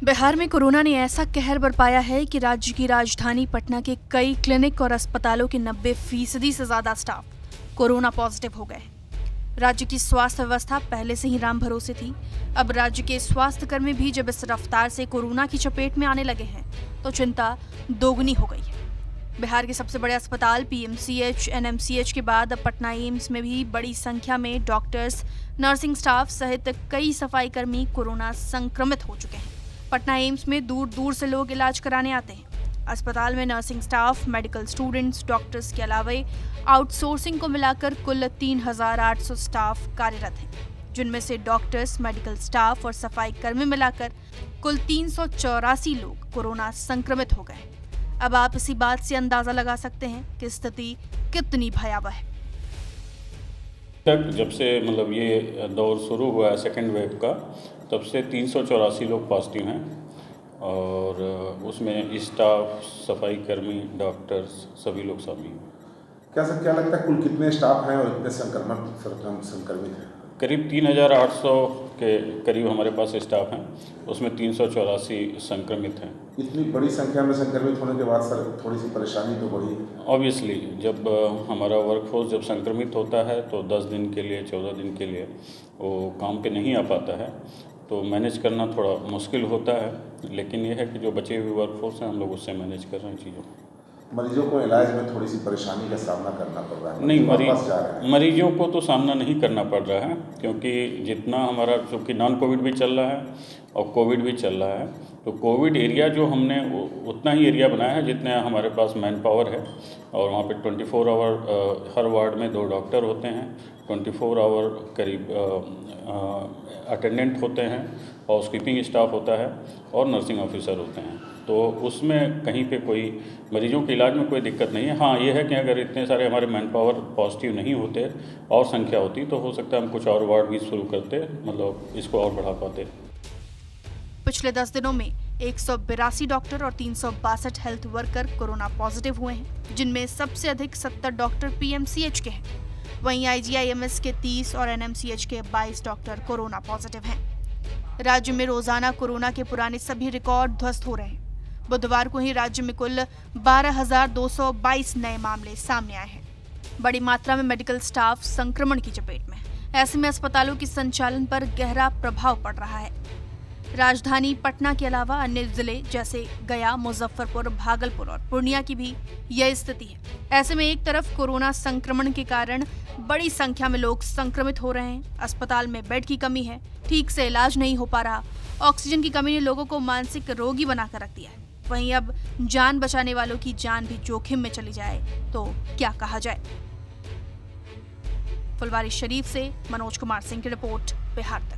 बिहार में कोरोना ने ऐसा कहर बरपाया है कि राज्य की राजधानी पटना के कई क्लिनिक और अस्पतालों के 90% से ज्यादा स्टाफ कोरोना पॉजिटिव हो गए। राज्य की स्वास्थ्य व्यवस्था पहले से ही राम भरोसे थी। अब राज्य के स्वास्थ्यकर्मी भी जब इस रफ्तार से कोरोना की चपेट में आने लगे हैं तो चिंता दोगुनी हो गई है। बिहार के सबसे बड़े अस्पताल पीएमसीएच, एनएमसीएच के बाद अब पटना एम्स में भी बड़ी संख्या में डॉक्टर्स, नर्सिंग स्टाफ सहित कई सफाई कर्मी कोरोना संक्रमित हो चुके हैं। पटना एम्स में दूर दूर से लोग इलाज कराने आते हैं। अस्पताल में nursing staff, medical students, doctors के अलावा आउटसोर्सिंग को मिलाकर कुल 3,800 स्टाफ कार्यरत हैं, जिनमें से डॉक्टर्स, मेडिकल स्टाफ और सफाई कर्मी मिलाकर कुल 384 लोग कोरोना संक्रमित हो गए। अब आप इसी बात से अंदाजा लगा सकते हैं कि स्थिति कितनी भयावह है। तक जब से ये दौर शुरू हुआ है सेकेंड वेव का, तब से 384 लोग पॉजिटिव हैं और उसमें स्टाफ, सफाई कर्मी, डॉक्टर्स सभी लोग शामिल हैं। क्या लगता है कुल कितने स्टाफ हैं और कितने संक्रमित हैं? करीब 3,800 के करीब हमारे पास स्टाफ हैं, उसमें 384 संक्रमित हैं। इतनी बड़ी संख्या में संक्रमित होने के बाद सर थोड़ी सी परेशानी तो बढ़ी। ऑब्वियसली जब हमारा वर्कफोर्स जब संक्रमित होता है तो 10 दिन के लिए, 14 दिन के लिए वो काम पे नहीं आ पाता है, तो मैनेज करना थोड़ा मुश्किल होता है। लेकिन ये है कि जो बचे हुए वर्कफोर्स हैं हम लोग उससे मैनेज कर रहे हैं चीज़ों को। मरीजों को इलाज में थोड़ी सी परेशानी का सामना करना पड़ रहा है? नहीं, मरीजों को तो सामना नहीं करना पड़ रहा है, क्योंकि जितना हमारा चूँकि नॉन कोविड भी चल रहा है और कोविड भी चल रहा है, तो कोविड एरिया जो हमने उतना ही एरिया बनाया है जितने हमारे पास मैन पावर है। और वहाँ पे 24 आवर हर वार्ड में 2 डॉक्टर होते हैं, 24 आवर करीब अटेंडेंट होते हैं, हाउसकीपिंग स्टाफ होता है और नर्सिंग ऑफिसर होते हैं। तो उसमें कहीं पे कोई मरीजों के इलाज में कोई दिक्कत नहीं है। हाँ, ये है कि अगर इतने सारे हमारे मैन पावर पॉजिटिव नहीं होते और संख्या होती तो हो सकता है हम कुछ और वार्ड भी शुरू करते, इसको और बढ़ा पाते। पिछले 10 दिनों में 182 डॉक्टर और 362 हेल्थ वर्कर कोरोना पॉजिटिव हुए हैं, जिनमें सबसे अधिक 70 डॉक्टर पीएमसीएच के हैं। वहीं आईजीआईएमएस के 30 और एनएमसीएच के 22 डॉक्टर कोरोना पॉजिटिव हैं। राज्य में रोजाना कोरोना के पुराने सभी रिकॉर्ड ध्वस्त हो रहे हैं। बुधवार को ही राज्य में कुल 12,222 नए मामले सामने आए हैं। बड़ी मात्रा में मेडिकल स्टाफ संक्रमण की चपेट में है। ऐसे में अस्पतालों के संचालन पर गहरा प्रभाव पड़ रहा है। राजधानी पटना के अलावा अन्य जिले जैसे गया, मुजफ्फरपुर, भागलपुर और पूर्णिया की भी यह स्थिति है। ऐसे में एक तरफ कोरोना संक्रमण के कारण बड़ी संख्या में लोग संक्रमित हो रहे हैं, अस्पताल में बेड की कमी है, ठीक से इलाज नहीं हो पा रहा, ऑक्सीजन की कमी ने लोगों को मानसिक रोगी बनाकर रख दिया है। वहीं अब जान बचाने वालों की जान भी जोखिम में चली जाए तो क्या कहा जाए। फुलवारीशरीफ से मनोज कुमार सिंह की रिपोर्ट, बिहार तक।